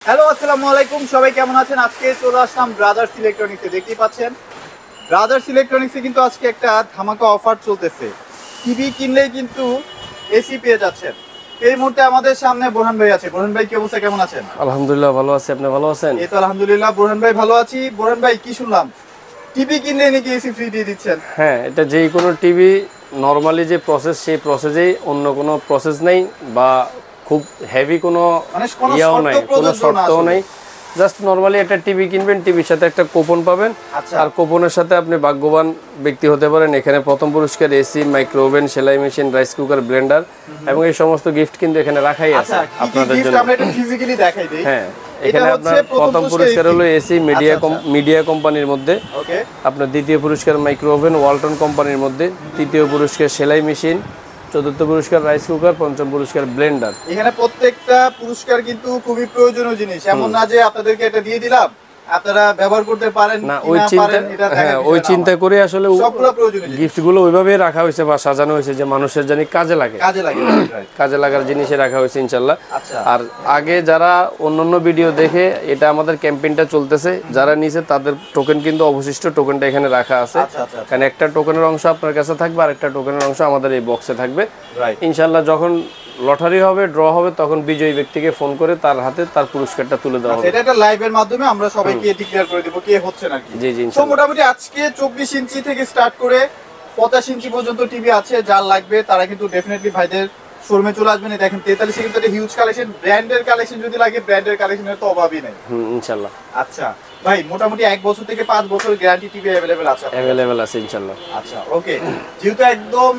Hello, আসসালামু আলাইকুম। সবাই কেমন আছেন? আজকে চলে আসলাম ব্রাদার্স ইলেকট্রনিক্সে। দেখতেই পাচ্ছেন ব্রাদার্স ইলেকট্রনিক্সে কিন্তু আজকে একটা ধামাকা অফার চলতেছে। টিভি কিনলেই কিন্তু এসি পেয়ে যাচ্ছেন। এই মুহূর্তে আমাদের সামনে বোরহান ভাই আছে। বোরহান ভাই কি অবস্থা, কেমন আছেন? আলহামদুলিল্লাহ ভালো আছি, আপনি ভালো আছেন? এই তো আলহামদুলিল্লাহ, বোরহান ভাই ভালো আছি। বোরহান ভাই, কি শুনলাম টিভি কিনলে নাকি এসি ফ্রি দিয়ে দিচ্ছেন? হ্যাঁ, এটা যেই কোনো টিভি নর্মালি যে প্রসেস সেই প্রসেসেই, অন্য কোনো প্রসেস নেই বা খুব হেভি কোনো মানে কোনো ইয়াও শর্ত নাই, কোনো প্রযোজ্য না শর্তও আসলে। নেই। জাস্ট নর্মালি একটা টিভি কিনবেন, টিভির সাথে একটা কুপন পাবেন। আচ্ছা। আর কুপনের সাথে আপনি ভাগ্যবান ব্যক্তি হতে পারেন। এখানে প্রথম পুরস্কার এসি, মাইক্রো ওভেন, সেলাই মেশিন, রাইস কুকার, ব্লেন্ডার এবং এই সমস্ত গিফট কিন্তু এখানে রাখাই আছে আচ্ছা, কি কি আপনাদের গিফট জন্য। আমরা একটু ফিজিক্যালি দেখাই দেই। হ্যাঁ, এটা এখানে হচ্ছে আপনার প্রথম পুরস্কার হলো এসি মিডিয়া কোম্পানির মধ্যে, ওকে। আপনার দ্বিতীয় পুরস্কার মাইক্রো ওভেন ওয়ালটন কোম্পানির মধ্যে, তৃতীয় পুরস্কার সেলাই মেশিন, চতুর্থ পুরস্কার রাইস কুকার, পঞ্চম পুরস্কার ব্লেন্ডার। এখানে প্রত্যেকটা পুরস্কার কিন্তু খুবই প্রয়োজনীয় জিনিস, এমন না যে আপনাদেরকে এটা দিয়ে দিলাম আপনারা ব্যবহার করতে পারেন না, কি ওই না চিন্তা, পারেন এটা দেখার হ্যাঁ, বিষয় ওই না চিন্তা আমার। করে আসলে সবগুলো প্রয়োজনীয় জিনিস গিফটগুলো ওইভাবে রাখা হয়েছে বা সাজানো হয়েছে যে মানুষের জানি কাজে লাগে, কাজে লাগে। right. কাজে লাগার জিনিসে রাখা হয়েছে ইনশাল্লাহ। আচ্ছা। আর আগে যারা অন্যান্য ভিডিও দেখে এটা আমাদের ক্যাম্পেইনটা চলতেছে, যারা নিচে তাদের টোকেন কিন্তু অবশিষ্ট টোকেনটা এখানে রাখা আছে। আচ্ছা, আচ্ছা, আচ্ছা। কারণ একটা টোকেনের অংশ আপনার কাছে থাকবে আর একটা টোকেনের অংশ আমাদের এই বক্সে থাকবে। রাইট। ইনশাল্লাহ যখন লটারি হবে, ড্র হবে, তখন বিজয়ী ব্যক্তিকে ফোন করে তার হাতে তার পুরস্কারটা তুলে দেওয়া হবে। এটা একটা লাইভের মাধ্যমে আমরা সবাইকে ডিক্লেয়ার করে দেব কে হচ্ছে নাকি। জি জি তো ইনশাল্লাহ। মোটামুটি আজকে 24 ইঞ্চি থেকে স্টার্ট করে 85 ইঞ্চি পর্যন্ত টিভি আছে। যার লাগবে তারা কিন্তু ডেফিনেটলি ভাইদের শোরুমে চলে আসবেন। এই দেখেন 43 কিন্তু একটা হিউজ কালেকশন। ব্র্যান্ডের কালেকশন যদি লাগে, ব্র্যান্ডের কালেকশনের তো অভাবই নাই। ইনশাল্লাহ আচ্ছা ভাই, মোটামুটি 1 বছর থেকে 5 বছর গ্যারান্টি টিভি अवेलेबल আছে আপনার কাছে? অ্যাভেলেবেল আছে ইনশাল্লাহ। আচ্ছা, ওকে। যেহেতু একদম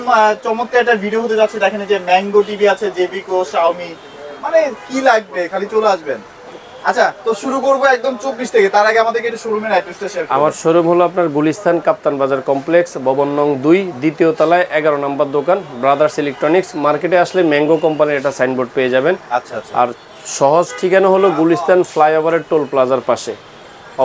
চমৎকার একটা ভিডিও হতে যাচ্ছে, দেখেন এই যে ম্যাঙ্গো টিভি আছে, জেবিকো, শাওমি, মানে কি লাগবে খালি চলে আসবেন। আচ্ছা, তো শুরু করব একদম 24 থেকে। তার আগে আমাদেরকে একটু শোরুমের অ্যাড্রেসটা শেয়ার করুন। আমার শোরুম হলো আপনার গুলিস্তান কাপ্তান বাজার কমপ্লেক্স, ভবন নং 2, দ্বিতীয় তলায় 11 নম্বর দোকান, ব্রাদার্স ইলেকট্রনিক্স। মার্কেটে আসলে ম্যাঙ্গো কোম্পানির একটা সাইনবোর্ড পেয়ে যাবেন। আচ্ছা আচ্ছা। আর সহজ ঠিকানা হলো গুলিস্তান ফ্লাইওভারের টোল প্লাজার পাশে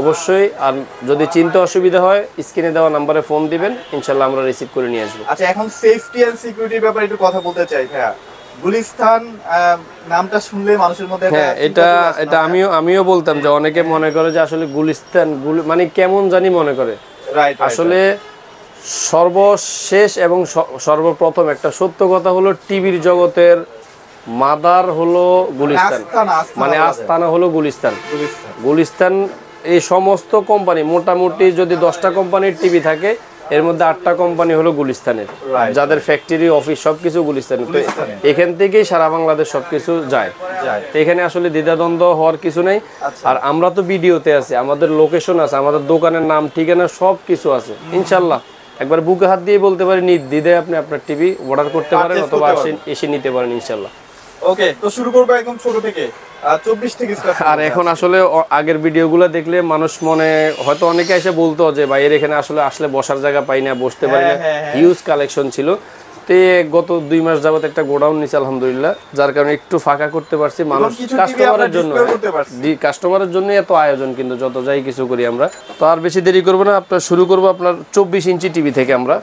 অবশ্যই। আর যদি চিনতে অসুবিধা হয়, স্ক্রিনে দেওয়া নাম্বারে ফোন দিবেন, ইনশাল্লাহ আমরা রিসিভ করে নিয়ে আসবো। আচ্ছা, এখন সেফটি এন্ড সিকিউরিটির ব্যাপারে একটু কথা বলতে চাই ভাইয়া। গুলিস্তান নামটা শুনলে মানুষের মধ্যে একটা হ্যাঁ, চিন্তা চলে আসে এটা না? আমিও বলতাম যে অনেকে মনে করে যে আসলে গুলিস্তান মানে কেমন জানি মনে করে। রাইট। আসলে সর্বশেষ এবং সর্বপ্রথম একটা সত্য কথা হলো, টিভির জগতের মাদার হলো গুলিস্তান, মানে আস্তানা হলো গুলিস্তান। গুলিস্তান এই সমস্ত কোম্পানি, মোটামুটি যদি 10টা কোম্পানির টিভি থাকে, এর মধ্যে 8টা কোম্পানি হলো গুলিস্তানের, যাদের ফ্যাক্টরি অফিস সবকিছু গুলিস্তানের। তো এখান থেকেই সারা বাংলাদেশ সবকিছু যায়। তো এখানে আসলে দ্বিধাদ্বন্দ্ব হওয়ার কিছু নেই। আর আমরা তো ভিডিওতে আছি, আমাদের লোকেশন আছে, আমাদের দোকানের নাম ঠিকানা সব কিছু আছে। ইনশাল্লাহ একবার বুকে হাত দিয়ে বলতে পারি, নির্দ্বিধায় আপনি আপনার টিভি অর্ডার করতে পারেন অথবা এসে নিতে পারেন ইনশাল্লাহ। ওকে, তো শুরু করবো একদম ছোট থেকে, 24 থেকে স্টার্ট। আর এখন আসলে আগের ভিডিওগুলো দেখলে মানুষ মনে হয়তো অনেকে এসে বলতো যে ভাইয়ের এখানে আসলে বসার জায়গা পাই না, বসতে পারি না। হিউজ কালেকশন ছিল। তো গত 2 মাস যাবত একটা গোডাউন নিছে আলহামদুলিল্লাহ, যার কারণে একটু ফাঁকা করতে পারছি মানুষ কাস্টমারের জন্য। কাস্টমারের জন্য এত আয়োজন, কিন্তু যত যাই কিছু করি আমরা। তো আর বেশি দেরি করবো না, আপনার শুরু করবো আপনার 24 ইঞ্চি টিভি থেকে আমরা।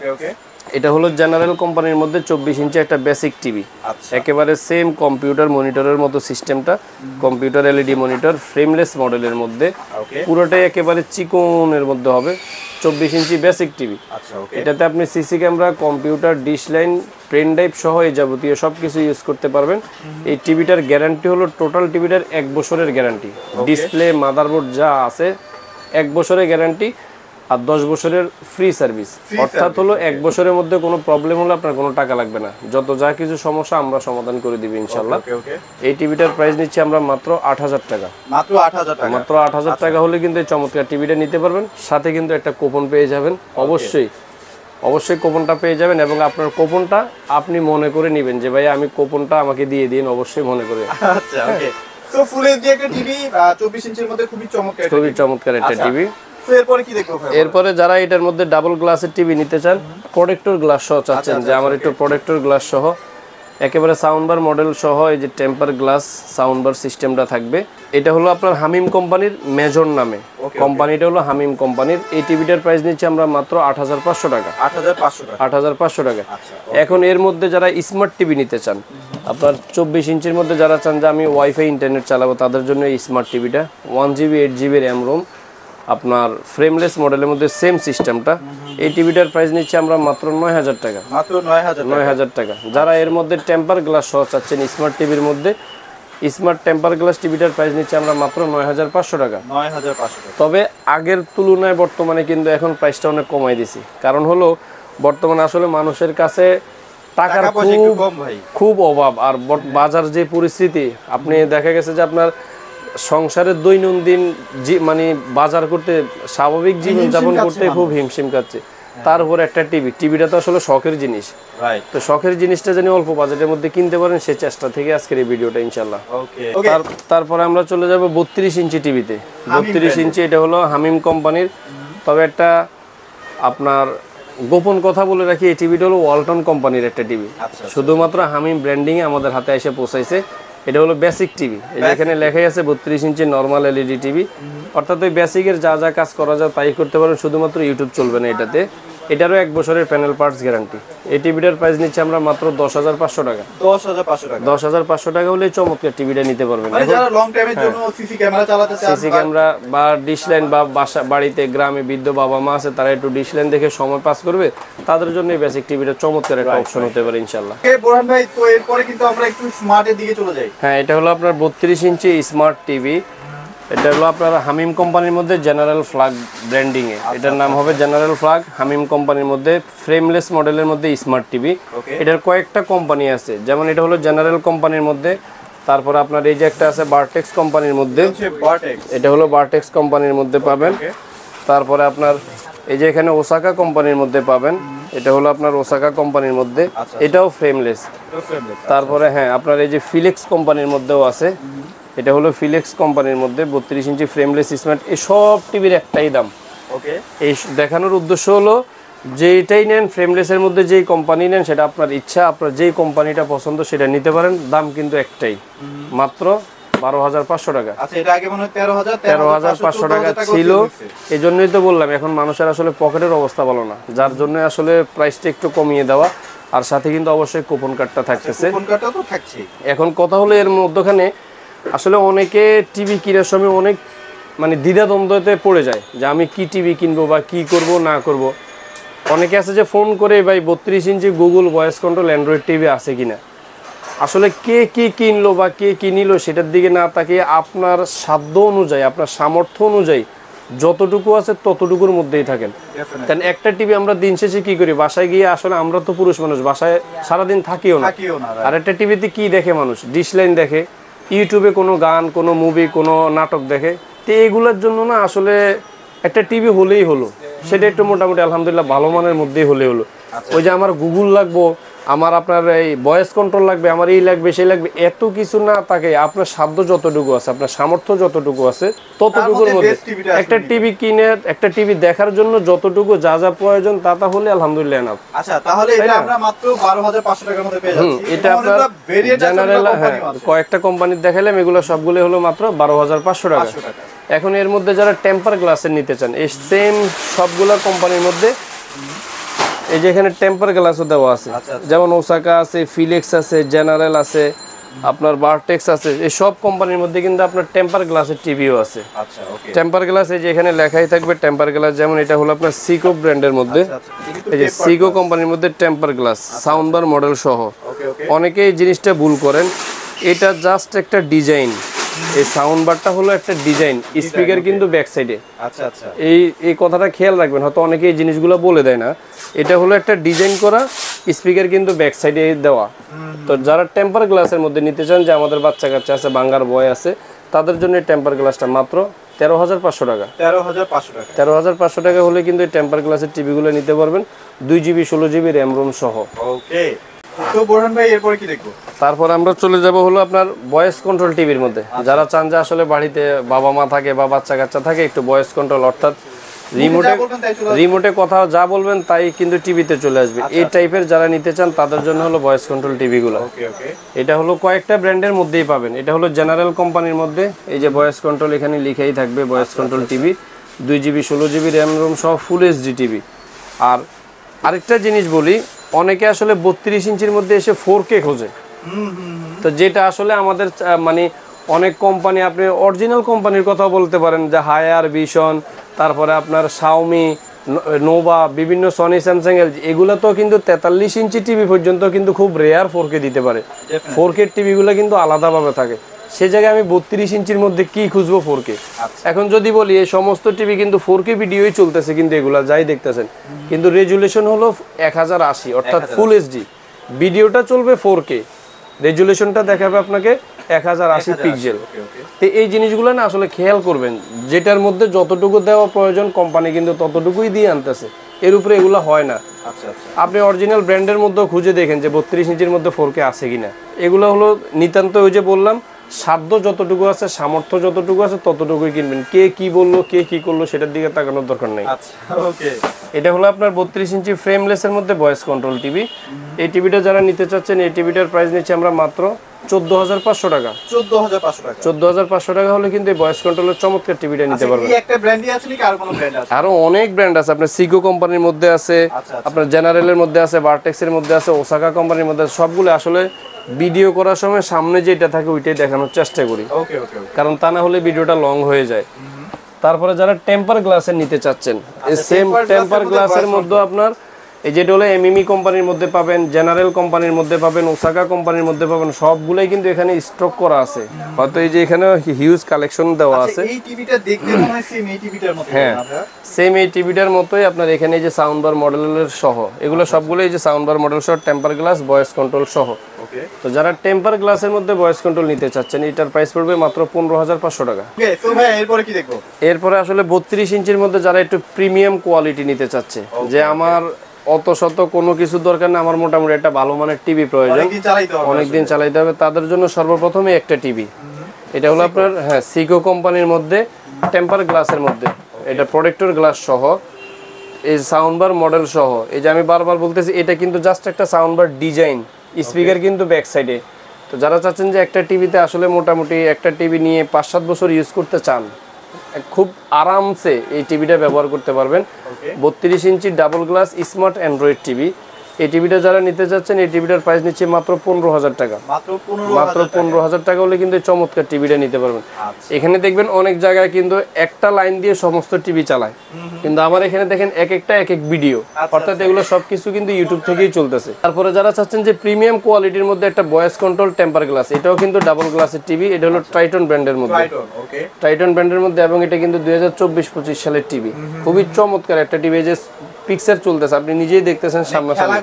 এটা হলো জেনারেল কোম্পানির মধ্যে 24 ইঞ্চি একটা বেসিক টিভি, একেবারে সেম কম্পিউটার মনিটরের মতো সিস্টেমটা। কম্পিউটার এলইডি মনিটর, ফ্রেমলেস মডেলের মধ্যে, পুরোটাই একেবারে চিকনের মধ্যে হবে। 24 ইঞ্চি বেসিক টিভি। এটাতে আপনি CC camera, computer, dish line, pen drive সহ এই যাবতীয় সব কিছু ইউজ করতে পারবেন। এই টিভিটার গ্যারান্টি হলো, টোটাল টিভিটার 1 বছরের গ্যারান্টি। ডিসপ্লে, মাদারবোর্ড যা আছে 1 বছরের গ্যারান্টি, আর 10 বছরের ফ্রি সার্ভিস। অর্থাৎ হলো 1 বছরের মধ্যে কোনো প্রবলেম হলে আপনার কোনো টাকা লাগবে না, যত যা কিছু সমস্যা আমরা সমাধান করে দিব ইনশাল্লাহ। এই টিভিটার প্রাইস নিচ্ছি আমরা মাত্র 8000 টাকা। মাত্র 8000 টাকা। মাত্র 8000 টাকা হলে কিন্তু এই চমৎকার টিভিটা নিতে পারবেন। সাথে কিন্তু একটা কুপন পেয়ে যাবেন, অবশ্যই কুপনটা পেয়ে যাবেন। এবং আপনার কুপনটা আপনি মনে করে নেবেন যে ভাই আমি কুপনটা আমাকে দিয়ে দিন, অবশ্যই মনে করে। আচ্ছা, ওকে। সো ফুল এইচডি একটা টিভি 24 ইঞ্চির মধ্যে খুবই চমৎকার একটা টিভি। এরপরে কি দেখবো ভাই? এরপরে যারা এটার মধ্যে ডাবল গ্লাসের টিভি নিতে চান, প্রোটেক্টর গ্লাস সহ চাচ্ছেন যে আমার একটু প্রোটেক্টর গ্লাস সহ, একেবারে সাউন্ডবার মডেল সহ এই যে টেম্পার গ্লাস সাউন্ডবার সিস্টেমটা থাকবে। এটা হলো আপনার হামিম কোম্পানির মেজর নামে, কোম্পানিটা হলো হামিম কোম্পানির। এই টিভিটার প্রাইস নিচ্ছে আমরা মাত্র 8500 টাকা। 8500 টাকা। 8500 টাকা। এখন এর মধ্যে যারা স্মার্ট টিভি নিতে চান, আপনার 24 ইঞ্চির মধ্যে যারা চান যে আমি ওয়াইফাই ইন্টারনেট চালাবো তাদের জন্য এই স্মার্ট টিভিটা 1GB 8GB র্যাম রোম আপনার ফ্রেমলেস মডেলের মধ্যে সেম সিস্টেমটা। এই টিভিটার প্রাইস নিচ্ছে আমরা মাত্র 9000 টাকা, মাত্র 9000 টাকা। যারা এর মধ্যে টেম্পার গ্লাস সহ চাচ্ছেন স্মার্ট টিভির মধ্যে, স্মার্ট টেম্পার গ্লাস টিভিটার প্রাইস নিচ্ছে আমরা মাত্র 9500 টাকা। 9500 টাকা। তবে আগের তুলনায় বর্তমানে কিন্তু এখন প্রাইসটা অনেক কমাই দিছি, কারণ হলো বর্তমানে আসলে মানুষের কাছে টাকার খুব অভাব। আর বাজার যে পরিস্থিতি, আপনি দেখা গেছে যে আপনার সংসারের দৈনন্দিন মানে বাজার করতে, স্বাভাবিক জীবন যাপন করতে খুব হিমশিম খাচ্ছে। তার উপর একটা টিভিটা তো আসলে শখের জিনিস, তো শখের জিনিসটা যেন অল্প বাজেটের মধ্যে কিনতে পারেন সেই চেষ্টা থেকে আজকের এই ভিডিওটা ইনশাল্লাহ। তারপরে আমরা চলে যাব 32 ইঞ্চি টিভিতে। 32 ইঞ্চি এটা হলো হামিম কোম্পানির। তবে একটা আপনার গোপন কথা বলে রাখি, এই টিভিটা হলো ওয়ালটন কোম্পানির একটা টিভি, শুধুমাত্র হামিম ব্র্যান্ডিং এ আমাদের হাতে এসে পৌঁছাইছে। এটা হলো বেসিক টিভি, এখানে লেখাই আছে 32 ইঞ্চি নরমাল এলইডি টিভি। অর্থাৎ ওই বেসিকের যা যা কাজ করা যায় তাই করতে পারেন, শুধুমাত্র ইউটিউব চলবে না এটাতে। এটারও 1 বছরের প্যানেল পার্টস গ্যারান্টি। এই টিভিটার প্রাইস নিচ্ছে আমরা মাত্র 10500 টাকা। 10500 টাকা হলে চমৎকার টিভিটা নিতে পারবেন। মানে যারা লং টাইমের জন্য সিসি ক্যামেরা চালাতে চান, সিসি ক্যামেরা বা ডিশ লাইন, বা বাড়িতে গ্রামে বৃদ্ধ বাবা মা আছে তারা একটু ডিশ লাইন দেখে সময় পাস করবে, তাদের জন্য এই বেসিক টিভিটা চমৎকার একটা অপশন হতে পারে ইনশাআল্লাহ। বোরহান ভাই, তো এরপরে কিন্তু আমরা একটু স্মার্টের দিকে চলে যাই। হ্যাঁ, এটা হলো আপনার 32 ইঞ্চি স্মার্ট টিভি। এটা হলো আপনার হামিম কোম্পানির মধ্যে জেনারেল ফ্ল্যাগ ব্র্যান্ডিং এ, এটার নাম হবে জেনারেল ফ্ল্যাগ হামিম কোম্পানির মধ্যে ফ্রেমলেস মডেলের মধ্যে স্মার্ট টিভি। এটার কয়েকটা কোম্পানি আছে, যেমন এটা হলো জেনারেল কোম্পানির মধ্যে, তারপর আপনার এই যে একটা আছে বারটেক্স কোম্পানির মধ্যে, এটা হলো বারটেক্স কোম্পানির মধ্যে পাবেন। তারপরে আপনার এই যে এখানে ওসাকা কোম্পানির মধ্যে পাবেন, এটা হলো আপনার ওসাকা কোম্পানির মধ্যে, এটাও ফ্রেমলেস। তারপরে হ্যাঁ, আপনার এই যে ফিলিক্স কোম্পানির মধ্যেও আছে, এটা হলো ফিলিক্স কোম্পানির মধ্যে 32 ইঞ্চি ফ্রেমলেস স্মার্ট। এই সব টিভির একটাই দাম। এই দেখানোর উদ্দেশ্য হলো যেটাই নেন ফ্রেমলেসের মধ্যে যেই কোম্পানি নেন সেটা আপনার ইচ্ছা, আপনার যেই কোম্পানিটা পছন্দ সেটা নিতে পারেন। দাম কিন্তু একটাই, মাত্র 12500 টাকা। আচ্ছা, এটা আগে মনে হয় 13500 টাকা ছিল। এই জন্যই তো বললাম এখন মানুষের আসলে পকেটের অবস্থা ভালো না, যার জন্য আসলে প্রাইসটা একটু কমিয়ে দেওয়া। আর সাথে কিন্তু অবশ্যই কুপন কার্ডটা থাকতেছে। এখন কথা হলো এর মধ্যখানে আসলে অনেকে টিভি কেনার সময় অনেক মানে দ্বিধাদ্বন্দ্বতে পড়ে যায় যে আমি কি টিভি কিনবো বা কি করব না করব। অনেকে আছে যে ফোন করে ভাই 32 inch Google voice control Android TV আছে কিনা। আসলে কে কি কিনলো বা কে কিনিল সেটার দিকে না তাকিয়ে আপনার সাধ্য অনুযায়ী, আপনার সামর্থ্য অনুযায়ী যতটুকু আছে ততটুকুর মধ্যেই থাকেন। কারণ একটা টিভি আমরা দিন শেষে কি করি, বাসায় গিয়ে আসলে আমরা তো পুরুষ মানুষ, বাসায় সারাদিন থাকিও না। আর একটা টিভিতে কি দেখে মানুষ, ডিশ লাইন দেখে, ইউটিউবে কোনো গান, কোনো মুভি, কোনো নাটক দেখে। তো এইগুলোর জন্য না আসলে একটা টিভি হলেই হলো, সেটা একটু মোটামুটি আলহামদুলিল্লাহ ভালো মানের মধ্যেই হলেই হলো। ওই যে আমার গুগল লাগবো, আমার আপনার এই ভয়েস কন্ট্রোল লাগবে, আমার এই লাগবে সেই লাগবে, এত কিছু না থাকে। আপনার সাধ্য যতটুকু আছে, আপনার সামর্থ্য যতটুকু আছে ততটুকুর মধ্যে একটা টিভি কিনে একটা টিভি দেখার জন্য যতটুকু যা যা প্রয়োজন তা হলে আলহামদুলিল্লাহ এনাফ। আচ্ছা, তাহলে এটা আমরা মাত্র 12500 টাকার মধ্যে পেয়ে যাচ্ছি। এটা আপনার জেনারেল, হ্যাঁ, কয়েকটা কোম্পানির দেখালাম, এগুলো সবগুলো হলো মাত্র 12500 টাকা। এখন এর মধ্যে যারা টেম্পার গ্লাসের নিতে চান, এই সেম সবগুলো কোম্পানির মধ্যে এই যে এখানে টেম্পার গ্লাসও দেওয়া আছে, যেমন ওসাকা আছে, ফিলিক্স আছে, জেনারেল আছে, আপনার বারটেক্স আছে। এই সব কোম্পানির মধ্যে কিন্তু আপনার টেম্পার গ্লাসের টিভিও আছে। টেম্পার গ্লাস এই যে এখানে লেখাই থাকবে টেম্পার গ্লাস, যেমন এটা হলো আপনার সিকো ব্র্যান্ডের মধ্যে, এই যে সিকো কোম্পানির মধ্যে temper glass sound bar model সহ। অনেকে এই জিনিসটা ভুল করেন, এটা জাস্ট একটা ডিজাইন। এই সাউন্ড বারটা হলো একটা ডিজাইন, স্পিকার কিন্তু ব্যাক সাইডে। এই কথাটা খেয়াল রাখবেন, হয়তো অনেকে এই জিনিসগুলো বলে দেয় না। এটা হলো একটা ডিজাইন করা, স্পিকার কিন্তু ব্যাক সাইডে দেওয়া। তো যারা টেম্পার গ্লাসের মধ্যে নিতে চান, যে আমাদের বাচ্চা কাচ্চা আছে, বাঙ্গার বয় আছে, তাদের জন্য টেম্পার গ্লাসটা মাত্র 13500 টাকা। 13500 টাকা হলে কিন্তু এই টেম্পার গ্লাসের টিভিগুলো নিতে পারবেন, 2GB 16GB র্যাম রোম সহ। তো বোরহান ভাই, এরপরে কি দেখবো? তারপর আমরা চলে যাব হলো আপনার ভয়েস কন্ট্রোল টিভির মধ্যে। যারা চান যে আসলে বাড়িতে বাবা মা থাকে বা বাচ্চা কাচ্চা থাকে, একটু ভয়েস কন্ট্রোল, অর্থাৎ রিমোটে কথা যা বলবেন তাই কিন্তু টিভিতে চলে আসবে, এই টাইপের যারা নিতে চান তাদের জন্য হলো ভয়েস কন্ট্রোল টিভিগুলো। এটা হলো কয়েকটা ব্র্যান্ডের মধ্যেই পাবেন। এটা হলো জেনারেল কোম্পানির মধ্যে, এই যে ভয়েস কন্ট্রোল এখানে লিখেই থাকবে voice control TV, 2GB 16GB RAM ROM সহ ফুল এইচডি টিভি। আর আরেকটা জিনিস বলি, অনেকে আসলে 32 ইঞ্চির মধ্যে এসে 4K খোঁজে, তো যেটা আসলে আমাদের মানে অনেক কোম্পানি, আপনি অরিজিনাল কোম্পানির কথা বলতে পারেন, যে হায়ার, ভিশন, তারপরে আপনার শাওমি, নোভা, বিভিন্ন সনি, স্যামসাং, এলজি, এগুলো তো কিন্তু 43 ইঞ্চি টিভি পর্যন্ত কিন্তু খুব রেয়ার 4K দিতে পারে। 4K টিভিগুলো কিন্তু আলাদাভাবে থাকে। সে জায়গায় আমি 32 ইঞ্চির মধ্যে কি খুঁজবো 4K? এখন যদি বলি এই সমস্ত টিভি কিন্তু 4K ভিডিওই চলতেছে, কিন্তু এগুলা যাই দেখতেছেন, কিন্তু রেজুলেশন হলো 1080, অর্থাৎ ফুল এইচডি। ভিডিওটা চলবে 4K, রেজুলেশনটা দেখাবে আপনাকে 1080 পিক্সেল। তো এই জিনিসগুলো না আসলে খেয়াল করবেন, যেটার মধ্যে যতটুকু দেওয়া প্রয়োজন কোম্পানি কিন্তু ততটুকুই দিয়ে আনতেছে, এর উপরে এগুলো হয় না। আপনি অরিজিনাল ব্র্যান্ডের মধ্যেও খুঁজে দেখেন যে 32 ইঞ্চির মধ্যে 4K আছে কিনা। এগুলো হলো নিতান্ত, ওই যে বললাম, সাধ্য যতটুকু আছে, সামর্থ্য যতটুকু আছে ততটুকুই কিনবেন। কে কি বললো, কে কি করলো সেটার দিকে তাকানোর দরকার নেই। এটা হলো আপনার 32 ইঞ্চি ফ্রেমলেসের মধ্যে ভয়েস কন্ট্রোল টিভি। এই টিভিটা যারা নিতে চাচ্ছেন, এই টিভিটার প্রাইস নিচ্ছি আমরা মাত্র 14,500 টাকা। 14,500 টাকা হলে কিন্তু এই ভয়েস কন্ট্রোলের চমৎকার টিভিটা নিতে পারবেন। আরো অনেক ব্র্যান্ড আছে, আপনার সিগো কোম্পানির মধ্যে আছে, আপনার জেনারেলের মধ্যে আছে, ভার্টেক্সের মধ্যে আছে, ওসাকা কোম্পানির মধ্যে আছে। সবগুলো আসলে ভিডিও করার সময় সামনে যেটা থাকে ওইটাই দেখানোর চেষ্টা করি, কারণ তা না হলে ভিডিওটা লং হয়ে যায়। তারপরে যারা টেম্পার গ্লাসের নিতে চাচ্ছেন, এই সেম টেম্পার গ্লাসের মধ্যে আপনার এই যেটা হলো এমএমই কোম্পানির মধ্যে পাবেন, জেনারেল কোম্পানির মধ্যে পাবেন, ওসাকা কোম্পানির মধ্যে পাবেন, সবগুলাই কিন্তু এখানে স্টক করা আছে। হয়তো এই যে এখানে হিউজ কালেকশন দেওয়া আছে। এই টিভিটা দেখতে মনে হয় সেম এই টিভিটার মতো। হ্যাঁ, সেম এই টিভিটার মতোই আপনার এখানে এই যে সাউন্ড বার মডেলের সহ, এগুলো সবগুলো এই যে সাউন্ড বার মডেল সহ, টেম্পার গ্লাস, ভয়েস কন্ট্রোল সহ। তো যারা টেম্পার গ্লাসের মধ্যে ভয়েস কন্ট্রোল নিতে চাচ্ছেন, এটার প্রাইস পড়বে মাত্র 15,500 টাকা। তো ভাই এরপরে কি দেখবো? এরপরে আসলে 32 ইঞ্চির মধ্যে যারা একটু প্রিমিয়াম কোয়ালিটি নিতে চাচ্ছে, যে আমার অত শত কোনো কিছু দরকার না, আমার মোটামুটি একটা ভালো মানের টিভি প্রয়োজন, অনেকদিন চালাইতে হবে, তাদের জন্য সর্বপ্রথমে একটা টিভি। এটা হলো আপনার সিগো কোম্পানির মধ্যে টেম্পার গ্লাসের মধ্যে, এটা প্রোটেক্টর গ্লাস সহ, এই সাউন্ড বার মডেল সহ। এই যে আমি বারবার বলতেছি, এটা কিন্তু জাস্ট একটা সাউন্ড বার ডিজাইন, স্পিকার কিন্তু ব্যাক সাইডে। তো যারা চাচ্ছেন যে একটা টিভিতে আসলে মোটামুটি একটা টিভি নিয়ে 5-7 বছর ইউজ করতে চান, খুব আরামসে এই টিভিটা ব্যবহার করতে পারবেন। 32 inch double glass smart Android TV. এই টিভিটা যারা নিতে চাচ্ছেন, এই টিভিটার প্রাইস নিচ্ছে মাত্র 15,000 টাকা। মাত্র 15,000 টাকা হলে কিন্তু চমৎকার টিভিটা নিতে পারবেন। এখানে দেখবেন অনেক জায়গায় কিন্তু একটা লাইন দিয়ে সমস্ত টিভি চালায়, কিন্তু আমার এখানে দেখেন এক একটা এক এক ভিডিও, অর্থাৎ এগুলো সবকিছু কিন্তু ইউটিউব থেকেই চলতেছে। তারপরে যারা চাচ্ছেন যে প্রিমিয়াম কোয়ালিটির মধ্যে একটা ভয়েস কন্ট্রোল টেম্পার গ্লাস, এটাও কিন্তু ডাবল গ্লাসের টিভি। এটা হলো ট্রাইটন ব্র্যান্ডের মধ্যে, ট্রাইটন ব্র্যান্ডের মধ্যে, এবং এটা কিন্তু 2024-25 সালের টিভি। খুবই চমৎকার একটা টিভি, যে পিকচার চলতেছে, আপনি নিজেই দেখতেছেন সামনাসামনি,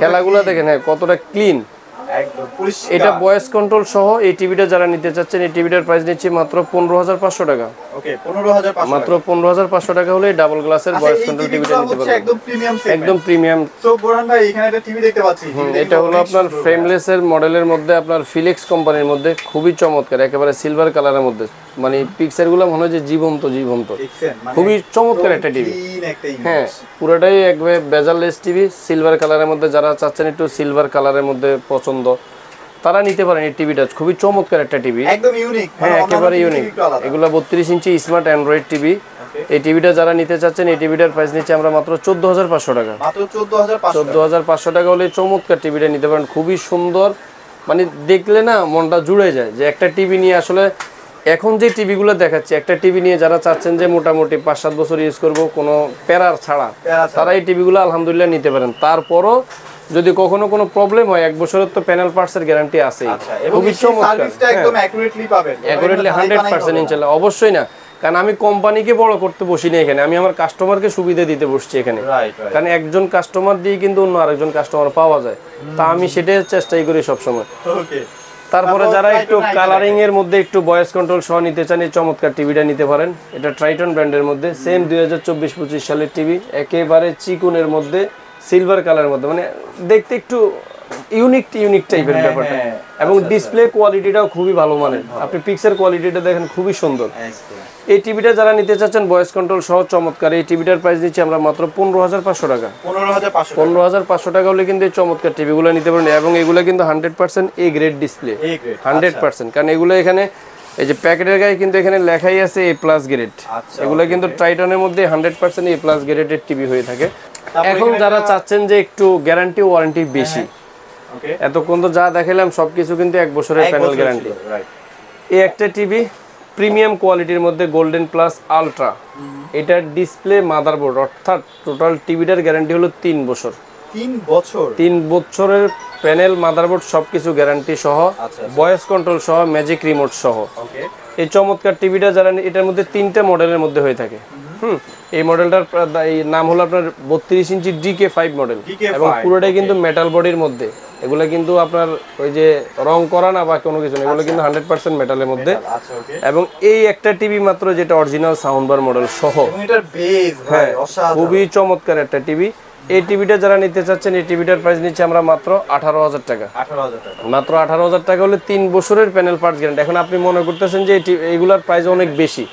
খেলাগুলো দেখেন হ্যাঁ কতটা ক্লিন। এটা ভয়েস কন্ট্রোল সহ এই টিভিটা যারা নিতে চাচ্ছেন, এই টিভিটার প্রাইস নিচ্ছে মাত্র 15,500 টাকা। মাত্র 15,500 টাকা হলে ডাবল গ্লাসের ভয়েস কন্ট্রোল টিভিটা নিতে পারবেন, একদম প্রিমিয়াম। তো বোরহান ভাই এখানে একটা টিভি দেখতে পাচ্ছি, এটা হলো আপনার ফ্রেমলেসের মডেলের মধ্যে, আপনার ফিলিক্স কোম্পানির মধ্যে, খুবই চমৎকার, একেবারে সিলভার কালারের মধ্যে, মানে পিকচারগুলো মনে হয় যে জীবন্ত জীবন্ত, খুবই চমৎকার একটা টিভি। হ্যাঁ, পুরোটাই একবারে বেজারলেস টিভি, সিলভার কালারের মধ্যে। যারা চাচ্ছেন একটু সিলভার কালারের মধ্যে পছন্দ, তারা নিতে পারেন এই টিভিটা। খুবই চমৎকার একটা টিভি, একদম ইউনিক। হ্যাঁ, একেবারে ইউনিক। এগুলো 32 ইঞ্চি স্মার্ট অ্যান্ড্রয়েড টিভি। এই টিভিটা যারা নিতে চাচ্ছেন, এই টিভিটার প্রাইস নিচ্ছে আমরা মাত্র 14,500 টাকা। মাত্র 14,500 টাকা হলে চমৎকার টিভিটা নিতে পারেন। খুবই সুন্দর, মানে দেখলে না মনটা জুড়ে যায় যে একটা টিভি নিয়ে আসলে এখন যে টিভিগুলো দেখাচ্ছে, একটা টিভি নিয়ে যারা চাচ্ছেন যে মোটামুটি 5-7 বছর ইউজ করব কোনো প্যারার ছাড়া, তারা এই টিভিগুলো আলহামদুলিল্লাহ নিতে পারেন। তারপরও যদি কখনো কোনো প্রবলেম হয়, 1 বছরের তো প্যানেল পার্টসের গ্যারান্টি আছে। খুবই চমৎকার, একদম অ্যাকুরেটলি পাবেন, অ্যাকুরেটলি 100% ইনশাআল্লাহ। অবশ্যই না, কারণ আমি কোম্পানিকে বড় করতে বসি না এখানে, আমি আমার কাস্টমারকে সুবিধা দিতে বসছি এখানে। কারণ একজন কাস্টমার দিয়ে কিন্তু অন্য আরেকজন কাস্টমার পাওয়া যায়, তা আমি সেটাই চেষ্টাই করি সবসময়। তারপরে যারা একটু কালারিং এর মধ্যে একটু ভয়েস কন্ট্রোল সহ নিতে চান, এই চমৎকার টিভিটা নিতে পারেন। এটা ট্রাইটন ব্র্যান্ডের মধ্যে, সেম 2024-25 সালের টিভি, একেবারে চিকুনের মধ্যে, সিলভার কালারের মধ্যে, মানে দেখতে একটু ইউনিক টাইপের ব্যাপারটা। এবং ডিসপ্লে কোয়ালিটিটাও খুবই ভালো মানের, আপনি পিকচার কোয়ালিটিটা দেখেন খুবই সুন্দর। এই টিভিটা যারা নিতে চাচ্ছেন ভয়েস কন্ট্রোল সহ চমৎকার, এই টিভিটার প্রাইস দিচ্ছি আমরা মাত্র 15,500 টাকা। 15,500 টাকা হলে কিন্তু এই চমৎকার টিভিগুলো নিতে পারেন। এবং এগুলো কিন্তু 100% এ গ্রেড ডিসপ্লে, 100%। কারণ এগুলো এখানে এই যে প্যাকেটের গায়ে কিন্তু এখানে লেখাই আছে A+ গ্রেড। এগুলো কিন্তু ট্রাইটনের মধ্যে 100% A+ গ্রেডের টিভি হয়ে থাকে। এখন যারা চাচ্ছেন যে একটু গ্যারান্টি ওয়ারেন্টি বেশি, ওকে এতক্ষণ তো যা দেখালাম সবকিছু কিন্তু 1 বছরের প্যানেল গ্যারান্টি। রাইট। এই একটা টিভি প্রিমিয়াম কোয়ালিটির মধ্যে গোল্ডেন প্লাস আলট্রা, এটার ডিসপ্লে মাদারবোর্ড অর্থাৎ টোটাল টিভিটার গ্যারান্টি হলো 3 বছর। 3 বছর? 3 বছরের প্যানেল মাদারবোর্ড সবকিছু গ্যারান্টি সহ, ভয়েস কন্ট্রোল সহ, ম্যাজিক রিমোট সহ। ওকে। এই চমৎকার টিভিটা যারা এটার মধ্যে 3টা মডেলের মধ্যে হয়ে থাকে। এই মডেলটার নাম হলো আপনার 32 ইঞ্চি DK5 মডেল এবং পুরোটাই কিন্তু মেটাল বডির মধ্যে। এগুলো কিন্তু আপনার ওই যে রং করা না বা কোনো কিছু না, এগুলো কিন্তু 100% মেটালের মধ্যে। আচ্ছা ওকে। এবং এই একটা টিভি মাত্র যেটা অরিজিনাল সাউন্ড বার মডেল সহ, এবং এটার বেস ভাই অসাধারণ, খুবই চমৎকার একটা টিভি। এই টিভিটা যারা নিতে চাচ্ছেন, এই টিভিটার প্রাইস নিচ্ছে আমরা মাত্র 18,000 টাকা। 18,000 টাকা? মাত্র 18,000 টাকা হলে 3 বছরের প্যানেল পার্টস গ্যারান্টি। এখন আপনি মনে করতেছেন যে এইগুলার প্রাইস অনেক বেশি,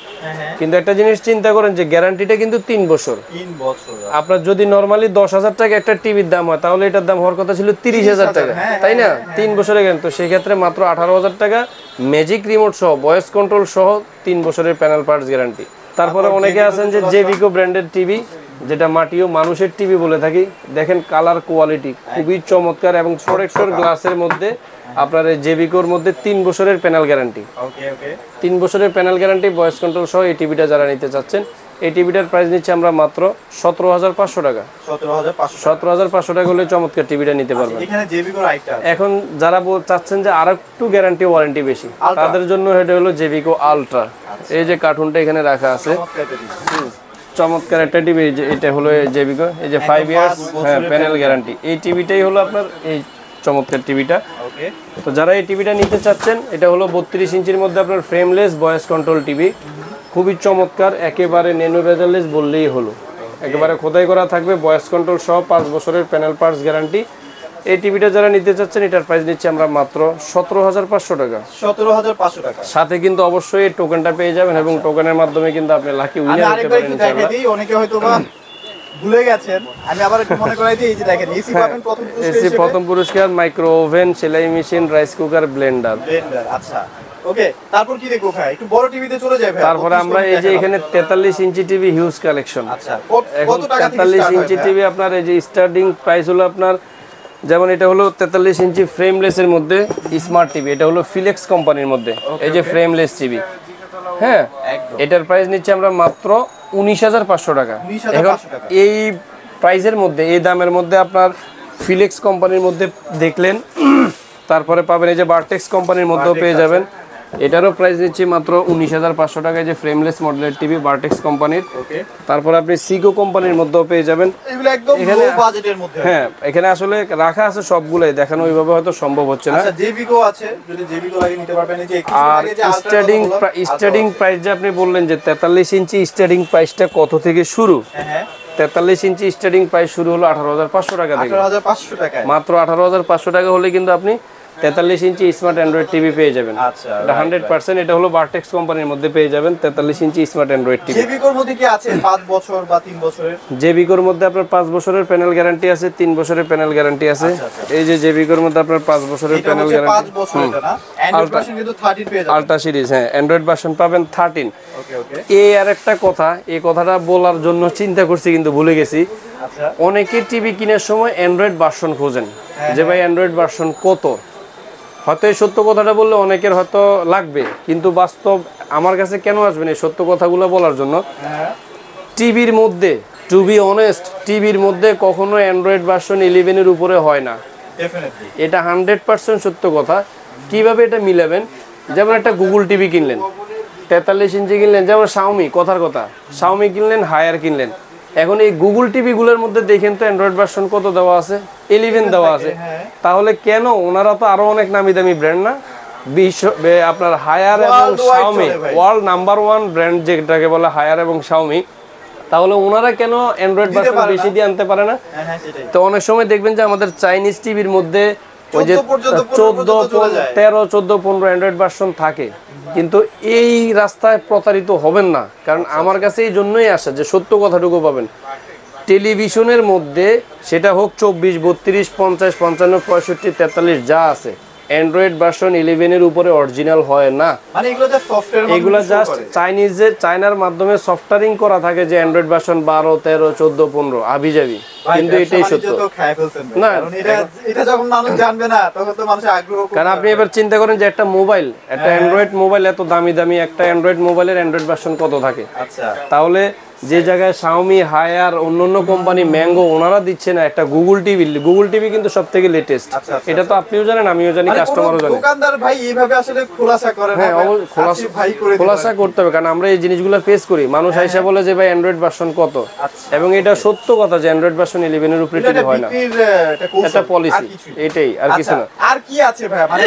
কিন্তু একটা জিনিস চিন্তা করেন যে গ্যারান্টিটা কিন্তু 3 বছর। 3 বছর। আপনার যদি নরমালি 10,000 টাকা একটা টিভির দাম হয়, তাহলে এটার দাম হওয়ার কথা ছিল 30,000 টাকা, তাই না? 3 বছরের গ্যারান্টি। তো সেই ক্ষেত্রে মাত্র 18,000 টাকা, ম্যাজিক রিমোট সহ, ভয়েস কন্ট্রোল সহ 3 বছরের প্যানেল পার্টস গ্যারান্টি। তারপরে অনেকে আছেন যে জেভিকো ব্র্যান্ডের টিভি, যেটা মাটি ও মানুষের টিভি বলে থাকি। দেখেন কালার কোয়ালিটি খুবই চমৎকার এবং প্রোটেক্টর গ্লাসের মধ্যে আপনার এই জেভিকোর মধ্যে 3 বছরের প্যানেল গ্যারান্টি। ওকে ওকে। 3 বছরের প্যানেল গ্যারান্টি, ভয়েস কন্ট্রোল সহ এই টিভিটা যারা নিতে চাচ্ছেন, এই টিভিটার প্রাইস নিচ্ছে আমরা মাত্র 17,500 টাকা। 17,500 টাকা হলে চমৎকার টিভিটা নিতে পারবেন। এখানে জেভিকোর আইটা এখন যারা চাচ্ছেন যে আরেকটু গ্যারান্টি ওয়ারেন্টি বেশি, তাদের জন্য এটা হলো জেভিকো আলট্রা। এই যে কার্টুনটা এখানে রাখা আছে, চমৎকার একটা টিভি। এটা হলো জেভিকো, এই যে 5 ইয়ার্স প্যানেল গ্যারান্টি। এই টিভিটাই হলো আপনার এই চমৎকার টিভিটা। ওকে। তো যারা এই টিভিটা নিতে চাচ্ছেন, এটা হলো 32 ইঞ্চির মধ্যে আপনার ফ্রেমলেস ভয়েস কন্ট্রোল টিভি, খুবই চমৎকার, একেবারে ন্যানো বেজারলেস বললেই হলো। একেবারে খোদাই করা থাকবে, ভয়েস কন্ট্রোল সহ 5 বছরের প্যানেল পার্টস গ্যারান্টি। এই টিভিটা যারা নিতে চাচ্ছেন, এটার প্রাইস নিচ্ছি আমরা মাত্র 17,500 টাকা। 17,500 টাকা। সাথে কিন্তু অবশ্যই এই টোকেনটা পেয়ে যাবেন এবং টোকেনের মাধ্যমে কিন্তু আপনি লাকি উইনার হতে পারেন ইনশাআল্লাহ। অনেকে হয়তো বা ভুলে গেছেন, আমি আবার একটু মনে করাই দিই। এই যে দেখেন এসি পাবেন প্রথম পুরস্কার, এসি প্রথম পুরস্কার, মাইক্রো ওভেন, সেলাই মেশিন, রাইস কুকার, ব্লেন্ডার। আচ্ছা ওকে। তারপর কি দেখবো ভাই? একটু বড় টিভিতে চলে যাই ভাই। তারপরে আমরা এই যে এখানে 43 ইঞ্চি টিভি হিউজ কালেকশন। আচ্ছা এখন কত টাকা থেকে 43 স্টার্ট ইঞ্চি হয়? টিভি আপনার এই যে স্টার্টিং প্রাইস হলো আপনার, যেমন এটা হলো 43 ইঞ্চি ফ্রেমলেসের মধ্যে স্মার্ট টিভি, এটা হলো ফিলেক্স কোম্পানির মধ্যে এই যে ফ্রেমলেস টিভি। হ্যাঁ, এটার প্রাইস নিচ্ছে আমরা মাত্র 19,500 টাকা। এখন এই প্রাইসের মধ্যে, এই দামের মধ্যে আপনার ফিলেক্স কোম্পানির মধ্যে দেখলেন, তারপরে পাবেন এই যে বার্টেক্স কোম্পানির মধ্যেও পেয়ে যাবেন। এটারও প্রাইস নিচ্ছি মাত্র 19,500 টাকায়, যে ফ্রেমলেস মডেলের টিভি বার্টেক্স কোম্পানির। তারপর আপনি সিগো কোম্পানির মধ্যেও পেয়ে যাবেন। এগুলো একদম লো বাজেটের মধ্যে। হ্যাঁ, এখানে আসলে রাখা আছে সবগুলাই, দেখানো ওইভাবে হয়তো সম্ভব হচ্ছে না। আচ্ছা জেভিকো আছে, যদি জেভিকো লাগে নিতে পারবেন। এই যে আর স্টার্টিং প্রাইস যে আপনি বললেন যে 43 ইঞ্চি স্টার্টিং প্রাইসটা কত থেকে শুরু? হ্যাঁ, 43 ইঞ্চি স্টার্টিং প্রাইস শুরু হলো 18,500 টাকা থেকে। 18,500 টাকা। মাত্র 18,500 টাকা হলে কিন্তু আপনি 43 ইঞ্চি স্মার্ট অ্যান্ড্রয়েড টিভি পেয়ে যাবেন। আচ্ছা, এটা 100%। এটা হলো বার্টেক্স কোম্পানির মধ্যে পেয়ে যাবেন 43 ইঞ্চি স্মার্ট অ্যান্ড্রয়েড টিভি। জেভিকোর মধ্যে কি আছে 5 বছর বা 3 বছরের? জেভিকোর মধ্যে আপনার 5 বছরের প্যানেল গ্যারান্টি আছে, 3 বছরের প্যানেল গ্যারান্টি আছে। এই যে জেভিকোর মধ্যে আপনার 5 বছরের প্যানেল গ্যারান্টি। 5 বছর এটা না? অ্যান্ড্রয়েড ভার্সন কিন্তু 13 পেয়ে যাবেন। আলট্রা সিরিজ, হ্যাঁ, অ্যান্ড্রয়েড ভার্সন পাবেন 13। ওকে ওকে। এই আরেকটা কথা, এই কথাটা বলার জন্য চিন্তা করছি কিন্তু ভুলে গেছি। আচ্ছা। অনেকে টিভি কেনার সময় অ্যান্ড্রয়েড ভার্সন খোঁজেন, যে ভাই অ্যান্ড্রয়েড ভার্সন কত। হয়তো এই সত্য কথাটা বললে অনেকের হয়তো লাগবে, কিন্তু বাস্তব আমার কাছে কেন আসবেন এই সত্য কথাগুলো বলার জন্য? টিভির মধ্যে, টু বি অনেস্ট, টিভির মধ্যে কখনো অ্যান্ড্রয়েড ভার্সন 11 এর উপরে হয় না। ডেফিনেটলি এটা 100% সত্য কথা। কিভাবে এটা মিলাবেন? যেমন একটা গুগল টিভি কিনলেন, 43 ইঞ্চি কিনলেন, যেমন শাওমি, কথার কথা, শাওমি কিনলেন, হায়ার কিনলেন। এখন এই গুগল টিভিগুলোর মধ্যে দেখেন তো অ্যান্ড্রয়েড ভার্সন কত দেওয়া আছে? 11 দেওয়া আছে। তাহলে কেন? ওনারা তো আরো অনেক নামি দামি ব্র্যান্ড না? আপনার হায়ার এবং শাওমি ওয়ার্ল্ড নাম্বার 1 ব্র্যান্ড যেটাকে বলে হায়ার এবং শাওমি, তাহলে ওনারা কেন অ্যান্ড্রয়েড ভার্সন বেশি দিয়ে আনতে পারে না? তো অনেক সময় দেখবেন যে আমাদের চাইনিজ টিভির মধ্যে ওই যে 13, 14, 15 অ্যান্ড্রয়েড ভার্সন থাকে, কিন্তু এই রাস্তায় প্রতারিত হবেন না। কারণ আমার কাছে এই জন্যই আসে যে সত্য কথাটুকু পাবেন। টেলিভিশনের মধ্যে সেটা হোক 24, 32, 50, 55, 65, 43 যা আছে, অ্যান্ড্রয়েড ভার্সন 11 এর উপরে অরিজিনাল হয় না। মানে এগুলো জাস্ট চাইনার মাধ্যমে সফটওয়্যারিং করা থাকে, যে অ্যান্ড্রয়েড ভার্সন 12, 13, 14, 15 আবিজাবি। কিন্তু এটাই সত্য না, এটা যখন মানুষ জানবে না তখন তো মানুষ আগ্রহ করবে। কারণ আপনি এবার চিন্তা করেন যে একটা মোবাইল, একটা অ্যান্ড্রয়েড মোবাইল এত দামি দামি, একটা অ্যান্ড্রয়েড মোবাইলের অ্যান্ড্রয়েড ভার্সন কত থাকে? আচ্ছা তাহলে যে জায়গায় শাওমি, হায়ার, অন্যান্য কোম্পানি, ম্যাঙ্গো ওনারা দিচ্ছে না, একটা গুগল টিভি কিন্তু সবথেকে লেটেস্ট। আচ্ছা, আচ্ছা, এটা তো আপনিও জানেন, আমিও জানি, মানে কাস্টমারও কোনো জানে। দোকানদার ভাই এইভাবে আসলে খোলাসা করে না, হ্যাঁ, আসিফ ভাই করে দিবে। খোলাসা করতে হবে, কারণ আমরা এই জিনিসগুলো ফেস করি। মানুষ আইসা বলে যে ভাই অ্যান্ড্রয়েড ভার্সন কত, আচ্ছা, এবং এটা সত্য কথা যে অ্যান্ড্রয়েড ভার্সন 11 এর উপরে এটা টিভি হয় না। বিক্রির একটা কৌশল, এটা পলিসি, আর কিছুই না। এটাই, আর কিছু আচ্ছা, না। আর কি আছে ভাই? মানে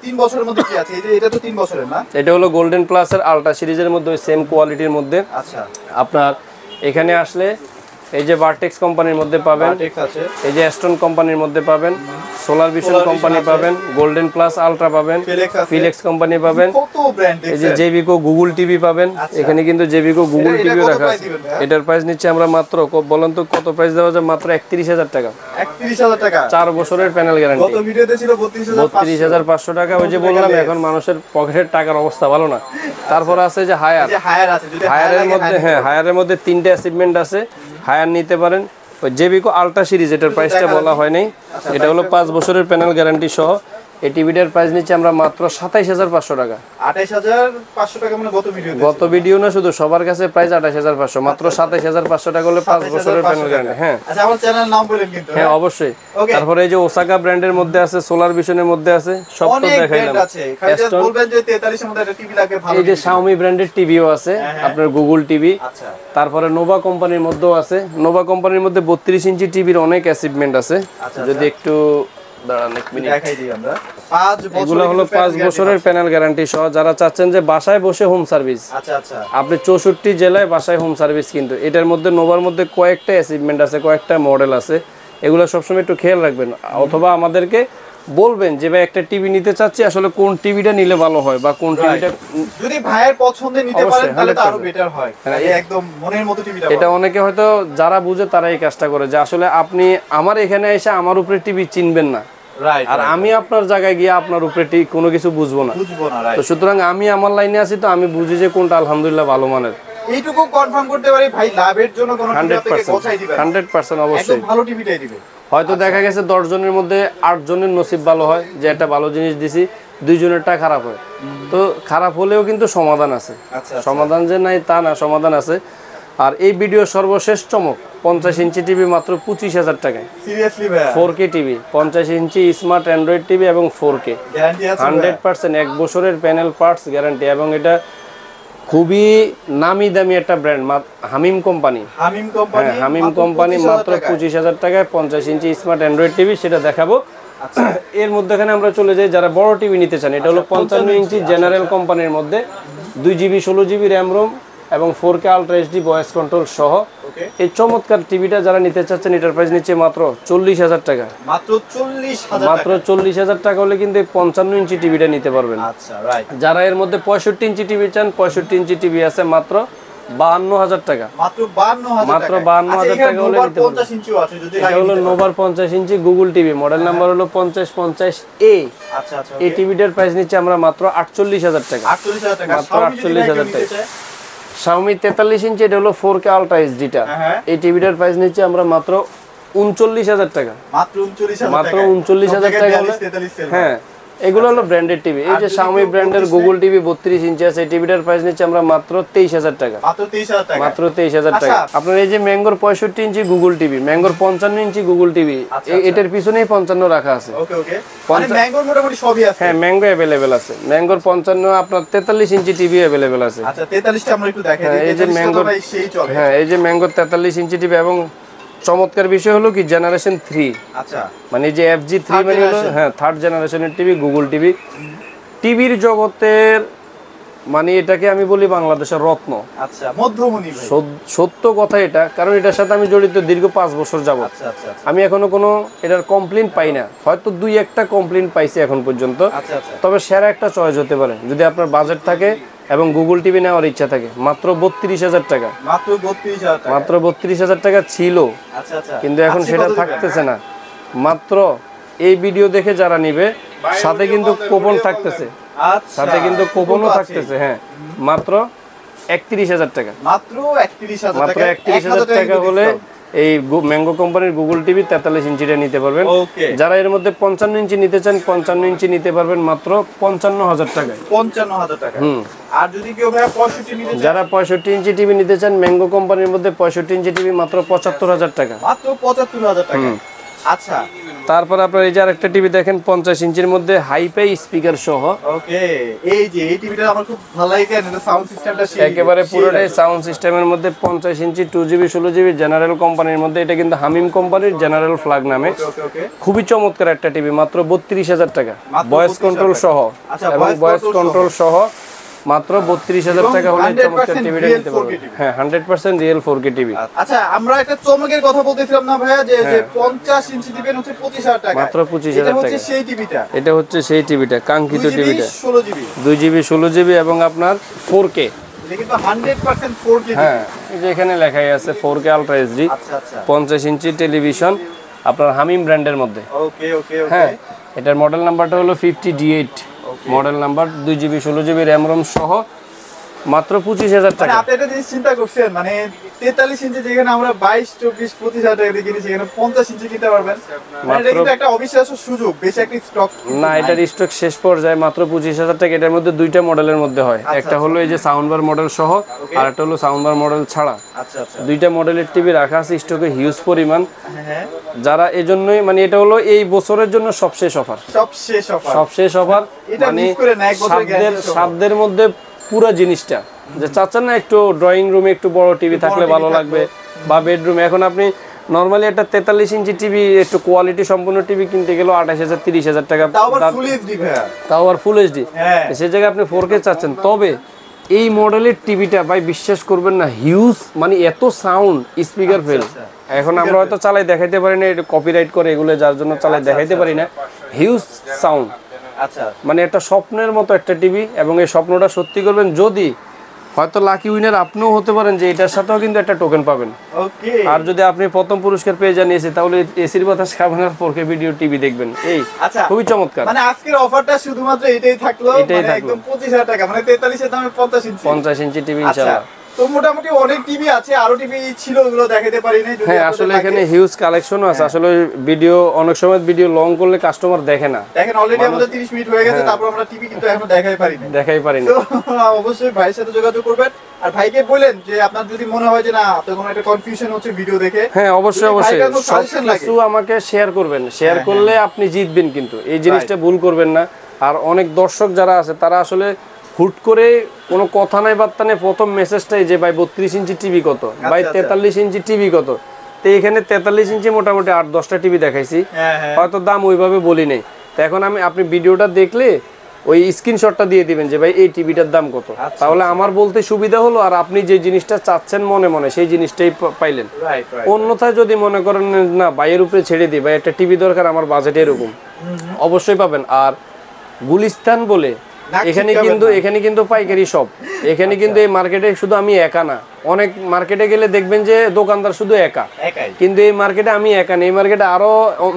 3 বছরের মধ্যে কি আছে? এই যে এটা তো 3 বছরের না? এটা হলো গোল্ডেন প্লাস এর আলট্রা সিরিজের মধ্যে সেম কোয়ালিটির মধ্যে। আচ্ছা, আপনার এখানে আসলে এই যে ভার্টেক্স কোম্পানির মধ্যে পাবেন, ঠিক আছে, এই যে অ্যাস্টন কোম্পানির মধ্যে পাবেন, solar vision Solar Vision company আছে, পাবেন, গোল্ডেন প্লাস আলট্রা পাবেন, Philips আছে, ফিলেক্স কোম্পানি পাবেন, কত ব্র্যান্ড এই যে জেবিকো গুগল টিভি পাবেন। আচ্ছা। এখানে কিন্তু জেবিকো গুগল এটা টিভিও কত রাখা price আছে। দিবেন ভাইয়া? এটার প্রাইস নিচ্ছে আমরা মাত্র, বলেন তো কত প্রাইস দেওয়া যায়? মাত্র 31,000 টাকা, 31,000 টাকা। 4 বছরের প্যানেল গত গ্যারান্টি, ভিডিওতে ছিল 32,500। 32,500 টাকা। ওই যে বললাম এখন মানুষের পকেটের টাকার অবস্থা ভালো না। তারপর আছে যে হায়ার, এই যে হায়ার আছে, যদি হায়ারের মধ্যে, হ্যাঁ, হায়ারের মধ্যে 3টা অ্যাচিভমেন্ট আছে। হায়ার নিতে পারেন। ওই জেবিকো আলট্রা সিরিজ, এটার প্রাইসটা বলা হয় নাই। এটা হলো 5 বছরের প্যানেল গ্যারান্টি সহ। এই টিভিটার প্রাইস নিচ্ছে আমরা মাত্র 27,500 টাকা। 28,500 টাকা মানে গত ভিডিওতে। গত ভিডিও না, শুধু সবার কাছে প্রাইস 28,500, মাত্র 27,500 টাকা হলে 5 বছরের প্যানেল গ্যারান্টি। হ্যাঁ আচ্ছা, আমার চ্যানেল নাম বলেন কিন্তু। হ্যাঁ, অবশ্যই। Okay. তারপরে এই যে ওসাকা ব্র্যান্ডের মধ্যে আছে, সোলার ভিশনের মধ্যে আছে, সব তো অনেক দেখাইলাম। ব্র্যান্ড আছে, খালি জাস্ট Aston, বলবেন যে 43 এর মধ্যে একটা টিভি লাগে ভালো। এই যে শাওমি ব্র্যান্ডের টিভিও আছে, আপনার গুগল টিভি। আচ্ছা, তারপরে নোভা কোম্পানির মধ্যেও আছে। নোভা কোম্পানির মধ্যে 32 ইঞ্চি টিভির অনেক অ্যাচিভমেন্ট আছে। আচ্ছা, যদি একটু দাঁড়ান এক মিনিট। দেখাই দিই আমরা। 5 বছর এগুলো হলো 5 বছরের প্যানেল গ্যারান্টি সহ। যারা চাচ্ছেন যে বাসায় বসে হোম সার্ভিস, আচ্ছা, আচ্ছা, আপনি 64 জেলায় বাসায় হোম সার্ভিস, কিন্তু এটার মধ্যে নোভার মধ্যে কয়েকটা অ্যাচিভমেন্ট আছে, কয়েকটা মডেল আছে। এগুলো সবসময় একটু খেয়াল রাখবেন, অথবা আমাদেরকে বলবেন যে ভাই একটা টিভি নিতে চাচ্ছি, আসলে কোন টিভিটা নিলে ভালো হয়, বা কোন টিভিটা। যদি ভাইয়ের পছন্দে নিতে পারেন অবশ্যই, তাহলে তো আরো 100% বেটার হয়। এই একদম মনের মতো টিভিটা। এটা অনেকে হয়তো যারা বুঝে তারা এই কাজটা করে, যে আসলে আপনি আমার এখানে এসে আমার উপরে টিভি চিনবেন না, রাইট, আর আমি আপনার জায়গায় গিয়ে আপনার উপরে কোনো কিছু বুঝবো না। বুঝবো না, রাইট। তো সুতরাং আমি আমার লাইনে আছি, তো আমি বুঝি যে কোনটা আলহামদুলিল্লাহ ভালো মানের। এইটুকু কনফার্ম করতে পারি ভাই, লাভের জন্য কোনো টিভি আপনাকে 100%, গোছাই দিবেন, 100% একদম অবশ্যই। ভালো টিভিটাই দিবে। হয়তো দেখা গেছে 10 জনের মধ্যে 8 জনের নসিব ভালো হয় যে একটা ভালো জিনিস দিছি, 2 জনেরটা খারাপ হয়। তো খারাপ হলেও কিন্তু সমাধান আছে। আচ্ছা, সমাধান যে নাই তা না, সমাধান আছে। আর এই ভিডিও সর্বশেষ চমক, 50 ইঞ্চি টিভি মাত্র 25,000 টাকায়। সিরিয়াসলি ভাই, 4K টিভি, 50 ইঞ্চি স্মার্ট অ্যান্ড্রয়েড টিভি এবং 4K, গ্যারান্টি আছে 100% 1 বছরের প্যানেল পার্টস গ্যারান্টি। এবং এটা খুবই নামি দামি একটা ব্র্যান্ড, হামিম কোম্পানি। হামিম কোম্পানি, হ্যাঁ, হামিম কোম্পানি মাত্র 25,000 টাকায় 50 ইঞ্চি স্মার্ট অ্যান্ড্রয়েড টিভি, সেটা দেখাবো। আচ্ছা, এর মধ্যেখানে আমরা চলে যাই যারা বড় টিভি নিতে চান। এটা হলো 55 ইঞ্চি জেনারেল কোম্পানির মধ্যে 2GB 16GB র্যাম রোম এবং 4K ultra HD voice control সহ। ওকে, এই চমৎকার টিভিটা যারা নিতে চাচ্ছেন, এটার প্রাইস নিচ্ছে মাত্র 40,000 টাকা। মাত্র 40,000 মাত্র 40,000 টাকা হলে কিন্তু 55 ইঞ্চি টিভিটা নিতে পারবেন। আচ্ছা, রাইট। যারা এর মধ্যে 65 ইঞ্চি টিভি চান, 65 ইঞ্চি টিভি আছে মাত্র 52,000 টাকা। মাত্র 52,000 মাত্র টাকা। 52,000 আচ্ছা, টাকা হলে এখানে নিতে পারবেন। 50 ইঞ্চিও আছে, যদি এটা হলো নোভার 50 ইঞ্চি গুগল টিভি, মডেল নাম্বার হলো 5050A। আচ্ছা, আচ্ছা, এই টিভিটার প্রাইস নিচ্ছে আমরা মাত্র 48,000 টাকা। 48,000 টাকা। মাত্র Xiaomi যদি 48,000 নিতে চায়? শাওমি 43 ইঞ্চি, এটা হলো 4K আলট্রা এইচডিটা। হ্যাঁ। এই টিভিটার প্রাইস নিচ্ছে আমরা মাত্র 39,000 টাকা। মাত্র 39,000 মাত্র টাকা। 39,000 টাকা হলে, 43 সেল। হ্যাঁ, এগুলো হলো ব্র্যান্ডেড টিভি। এই যে শাওমি ব্র্যান্ডের গুগল টিভি 32 ইঞ্চি আছে, এই টিভিটার প্রাইস নিচ্ছে আমরা মাত্র 23,000 টাকা। মাত্র 23,000 টাকা। মাত্র 23,000 টাকা। আচ্ছা। আপনার এই যে ম্যাঙ্গোর 65 ইঞ্চি গুগল টিভি, ম্যাঙ্গোর 55 ইঞ্চি গুগল টিভি, আচ্ছা, এটার পিছনেই 55 রাখা আছে। ওকে, ওকে, মানে ম্যাঙ্গোর মোটামুটি সবই আছে। হ্যাঁ, ম্যাঙ্গো অ্যাভেলেবেল আছে। ম্যাঙ্গোর 55, আপনার 43 ইঞ্চি টিভি অ্যাভেলেবেল আছে। আচ্ছা, 43টা আমরা একটু দেখাই দিই। এই যে 43টা তো ম্যাঙ্গোর, ভাই সেই চলে। হ্যাঁ, এই যে ম্যাঙ্গোর 43 ইঞ্চি টিভি। এবং চমৎকার বিষয় হলো কি, জেনারেশন 3, আচ্ছা, মানে এই যে FG3 মানে হলো, হ্যাঁ, 3rd জেনারেশনের টিভি, গুগল টিভি। টিভির জগতের মানে এটাকে আমি বলি বাংলাদেশের রত্ন। আচ্ছা, মধ্যমণি ভাই। সত্য কথা এটা, কারণ এটার সাথে আমি জড়িত দীর্ঘ 5 বছর যাবত। আচ্ছা, আচ্ছা, আচ্ছা, আমি এখনো কোনো এটার কমপ্লেন পাই না, হয়তো 2-1টা কমপ্লেন পাইছি এখন পর্যন্ত। আচ্ছা, আচ্ছা, তবে সেরা একটা চয়েস হতে পারে যদি আপনার বাজেট থাকে এবং গুগল টিভি নেওয়ার ইচ্ছা থাকে। মাত্র 32,000 টাকা। মাত্র 32,000 টাকা। মাত্র 32,000 টাকা ছিল, আচ্ছা, আচ্ছা, কিন্তু এখন আজকে সেটা কত দিবেন? থাকতেছে না। মাত্র এই ভিডিও দেখে যারা নিবে, সাথে কিন্তু কুপন থাকতেছে, আচ্ছা, সাথে কিন্তু কুপনও কুপনও আছে। থাকতেছে। হ্যাঁ, মাত্র 31,000 টাকা। মাত্র 31,000 মাত্র টাকা। 31,000 টাকা হলে এই ম্যাঙ্গো কোম্পানির গুগল টিভি 43 ইঞ্চিটা নিতে পারবেন। ওকে, যারা এর মধ্যে 55 ইঞ্চি নিতে চান 55 ইঞ্চি নিতে পারবেন মাত্র 55,000 টাকায়। 55,000 টাকা। আর যদি কেউ ভাই 65 নিতে চায়, যারা 65 ইঞ্চি টিভি নিতে চান ম্যাঙ্গো কোম্পানির মধ্যে 65 ইঞ্চি টিভি মাত্র 75,000 টাকা। মাত্র 75,000 টাকা। আচ্ছা, তারপর আপনার এই যে আরেকটা টিভি দেখেন 50 ইঞ্চির মধ্যে হাইফাই স্পিকার সহ। ওকে, এই যে এই টিভিটা আমার খুব ভালো লাগে, এটা সাউন্ড সিস্টেমটা একেবারে পুরোটাই সাউন্ড সিস্টেমের মধ্যে 50 ইঞ্চি 2GB 16GB জেনারেল কোম্পানির মধ্যে। এটা কিন্তু হামিম কোম্পানির জেনারেল ফ্ল্যাগ নামে। ওকে ওকে, খুবই চমৎকার একটা টিভি, মাত্র 32,000 টাকা, মাত্র ভয়েস 32,000 কন্ট্রোল টাকা। সহ। আচ্ছা, এবং voice ভয়েস control কন্ট্রোল সহ মাত্র 32,000 টাকা হলে 100% চমৎকার টিভিটা real নিতে 4K পারবেন। TV। হ্যাঁ, 100% রিয়েল 4K টিভি। আচ্ছা, আমরা একটা চমকের কথা বলতেছিলাম না ভাইয়া, যে যে 50 ইঞ্চি দিবেন হচ্ছে 25,000 টাকা, মাত্র 25,000 এটা হচ্ছে টাকা। সেই টিভিটা, এটা হচ্ছে সেই টিভিটা, কাঙ্ক্ষিত 2GB টিভিটা, 16GB, 2GB 16GB এবং আপনার 4K। এটা কিন্তু 100% 4K টিভি। হ্যাঁ, এই যে এখানে লেখাই আছে 4K আলট্রা এইচডি, আচ্ছা আচ্ছা, 50 ইঞ্চি টেলিভিশন আপনার হামিম ব্র্যান্ডের মধ্যে। ওকে ওকে ওকে, হ্যাঁ, এটার মডেল নাম্বারটা হলো 50D8 model number, 2GB 16GB RAM ROM সহ মাত্র 25,000 মানে টাকা। আপনি একটা জিনিস চিন্তা করছেন, মানে 43 ইঞ্চি যেখানে আমরা 22, 24, 25,000 টাকা দিয়ে কিনি, সেখানে 50 ইঞ্চি কিনতে পারবেন। মানে এটা কিন্তু একটা অবিশ্বাস্য সুযোগ, বেশি একটা স্টক না, এটার স্টক শেষ পর্যায়ে মাত্র 25,000 টাকা। এটার মধ্যে দুইটা মডেলের মধ্যে হয়, একটা হলো এই যে সাউন্ড বার মডেল সহ, আর একটা হলো সাউন্ড বার মডেল ছাড়া। আচ্ছা আচ্ছা, দুইটা মডেলের টিভি রাখা আছে স্টকে হিউজ পরিমাণ। হ্যাঁ, যারা এজন্যই মানে এটা হলো এই বছরের জন্য সবশেষ অফার, সব শেষ অফার। সবশেষ অফার। এটা মানে মিস করে না, এক বছরের guarantee সহ। সাধ্যের মধ্যে পুরো জিনিসটা, যে চাচ্ছেন না একটু ড্রয়িং রুমে একটু বড় টিভি থাকলে TV ভালো লাগবে, বা বেডরুমে। এখন আপনি নরমালি একটা 43 ইঞ্চি টিভি একটু কোয়ালিটি সম্পূর্ণ টিভি কিনতে গেলেও 28,000 30,000 টাকা, তাও আবার ফুল এইচডি ভাইয়া। তাও আর ফুল এইচডি। হ্যাঁ, সে জায়গায় আপনি 4K চাচ্ছেন। তবে এই মডেলের টিভিটা ভাই বিশ্বাস করবেন না, হিউজ মানে এত সাউন্ড, স্পিকার ফেল। এখন আমরা হয়তো চালাই দেখাইতে পারি না, এটা কপিরাইট করে এগুলো, যার জন্য চালাই দেখাইতে পারি না। হিউজ সাউন্ড, আচ্ছা, মানে একটা স্বপ্নের মতো একটা টিভি। এবং এই স্বপ্নটা সত্যি করবেন যদি হয়তো লাকি উইনার আপনিও হতে পারেন, যে এটার সাথেও কিন্তু একটা টোকেন পাবেন। ওকে। আর যদি আপনি প্রথম পুরস্কার পেয়ে যান এসি, তাহলে এসির বাতাস খাবেন আর 4K ভিডিও টিভি দেখবেন। এই আচ্ছা, খুবই চমৎকার। মানে আজকের অফারটা শুধুমাত্র এটাই থাকলো, এটাই মানে থাকলো। একদম 25,000 টাকা, মানে 43 এর দামে 50 ইঞ্চি। 50 ইঞ্চি টিভি আচ্ছা, ইনশাআল্লাহ। তো মোটামুটি অনেক টিভি আছে, আরো টিভি ছিল, ওগুলো দেখাতে পারি নাই। যদি হ্যাঁ, আপনাদের আসলে লাগে। এখানে হিউজ কালেকশনও আছে। আসলে ভিডিও অনেক সময় ভিডিও লং করলে কাস্টমার দেখে না, দেখেন অলরেডি আমাদের 30 মিনিট হয়ে গেছে, তারপর আমরা টিভি কিন্তু এখনো দেখাই পারি না। দেখাই পারি না। তো অবশ্যই ভাইয়ের সাথে যোগাযোগ করবেন। আর ভাইকে বলেন যে আপনার যদি মনে হয় যে না, আপনার কোনো একটা কনফিউশন হচ্ছে ভিডিও দেখে, হ্যাঁ, অবশ্যই যদি অবশ্যই ভাইকার কোনো suggestion লাগে। সবকিছু আমাকে শেয়ার করবেন। শেয়ার করলে আপনি জিতবেন, কিন্তু এই জিনিসটা ভুল করবেন না। আর অনেক দর্শক যারা আছে তারা আসলে হুট করে কোনো কথা নাই বার্তা নেই, প্রথম মেসেজটাই যে ভাই 32 ইঞ্চি টিভি কত, ভাই 43 ইঞ্চি টিভি কত। তো এখানে 43 ইঞ্চি মোটামুটি 8-10টা টিভি দেখাইছি, হ্যাঁ, হয়তো দাম ওইভাবে বলি নেই। তো এখন আপনি ভিডিওটা দেখলে ওই স্ক্রিনশটটা দিয়ে দিবেন যে ভাই এই টিভিটার দাম কত, তাহলে আমার বলতে সুবিধা হলো। আর আপনি যে জিনিসটা চাচ্ছেন মনে মনে সেই জিনিসটাই পাইলেন। Right right. অন্যথায় যদি মনে করেন না বাইয়ের উপরে ছেড়ে দিই, ভাই একটা টিভি দরকার, আমার বাজেট এরকম, অবশ্যই পাবেন। আর গুলিস্তান বলে এখানে কিন্তু পাইকারি সব। এখানে কিন্তু এই মার্কেটে শুধু আমি একা না, অনেক মার্কেটে গেলে দেখবেন যে দোকানদার শুধু একা, কিন্তু এই মার্কেটে আমি একা না। এই মার্কেটে আরো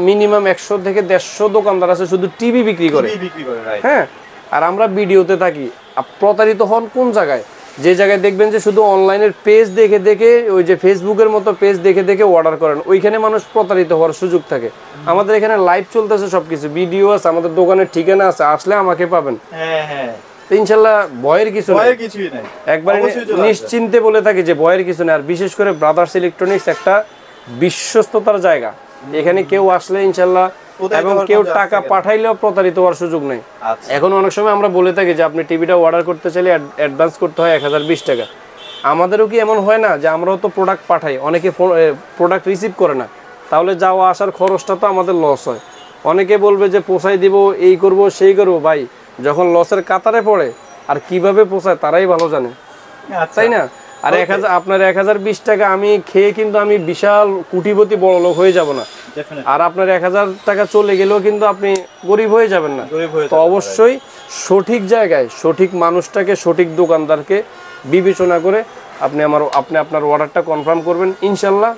মিনিমাম 100 থেকে 150 দোকানদার আছে শুধু টিভি বিক্রি করে। হ্যাঁ, আর আমরা ভিডিওতে থাকি। প্রতারিত হন কোন জায়গায়? যে জায়গায় দেখবেন যে শুধু অনলাইনের পেজ দেখে দেখে, ওই যে ফেসবুকের মতো পেজ দেখে দেখে অর্ডার করেন, ওইখানে মানুষ প্রতারিত হওয়ার সুযোগ থাকে। আমাদের এখানে লাইভ চলতেছে, সবকিছু ভিডিও আছে, আমাদের দোকানের ঠিকানা আছে, আসলে আমাকে পাবেন। হ্যাঁ হ্যাঁ, ইনশাল্লাহ ভয়ের কিছু নাই, কিছুই নাই, একবারে নিশ্চিন্তে বলে থাকি যে ভয়ের কিছু নেই। আর বিশেষ করে ব্রাদার্স ইলেকট্রনিক্স একটা বিশ্বস্ততার জায়গা। এখানে কেউ আসলে ইনশাল্লাহ, এবং কেউ টাকা পাঠাইলেও প্রতারিত হওয়ার সুযোগ নেই। এখন অনেক সময় আমরা বলে থাকি যে আপনি টিভিটা অর্ডার করতে চাইলে অ্যাডভান্স করতে হয় 1020 টাকা। আমাদেরও কি এমন হয় না যে আমরাও তো প্রোডাক্ট পাঠাই, অনেকে প্রোডাক্ট রিসিভ করে না, তাহলে যাওয়া আসার খরচটা তো আমাদের লস হয়। অনেকে বলবে যে পোষাই দিব, এই করব সেই করব, ভাই যখন লসের কাতারে পড়ে আর কিভাবে পোষায় তারাই ভালো জানে, তাই না? আর 1000 আপনার 1020 টাকা আমি খেয়ে কিন্তু আমি বিশাল কোটিপতি বড় লোক হয়ে যাব না, আর আপনার 1000 টাকা চলে গেলেও কিন্তু আপনি গরিব হয়ে যাবেন না। তো অবশ্যই সঠিক জায়গায় সঠিক মানুষটাকে, সঠিক দোকানদারকে বিবেচনা করে আপনি আপনার অর্ডারটা কনফার্ম করবেন। ইনশাল্লাহ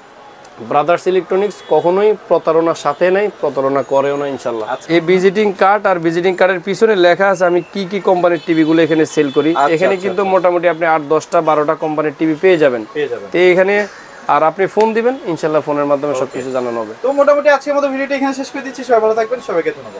ব্রাদার্স ইলেকট্রনিক্স কখনোই প্রতারণার সাথে নাই, প্রতারণা করেও না ইনশাল্লাহ। এই ভিজিটিং কার্ড আর ভিজিটিং কার্ডের পিছনে লেখা আছে আমি কি কি কোম্পানির টিভিগুলো এখানে সেল করি। এখানে কিন্তু মোটামুটি আপনি 8, 10টা, 12টা কোম্পানির টিভি পেয়ে যাবেন। তো এখানে আর আপনি ফোন দিবেন, ইনশাল্লাহ ফোনের মাধ্যমে সবকিছু জানানো হবে। তো মোটামুটি আজকের মতো ভিডিওটা এখানে শেষ করে দিচ্ছি। সবাই ভালো থাকবেন, সবাইকে ধন্যবাদ।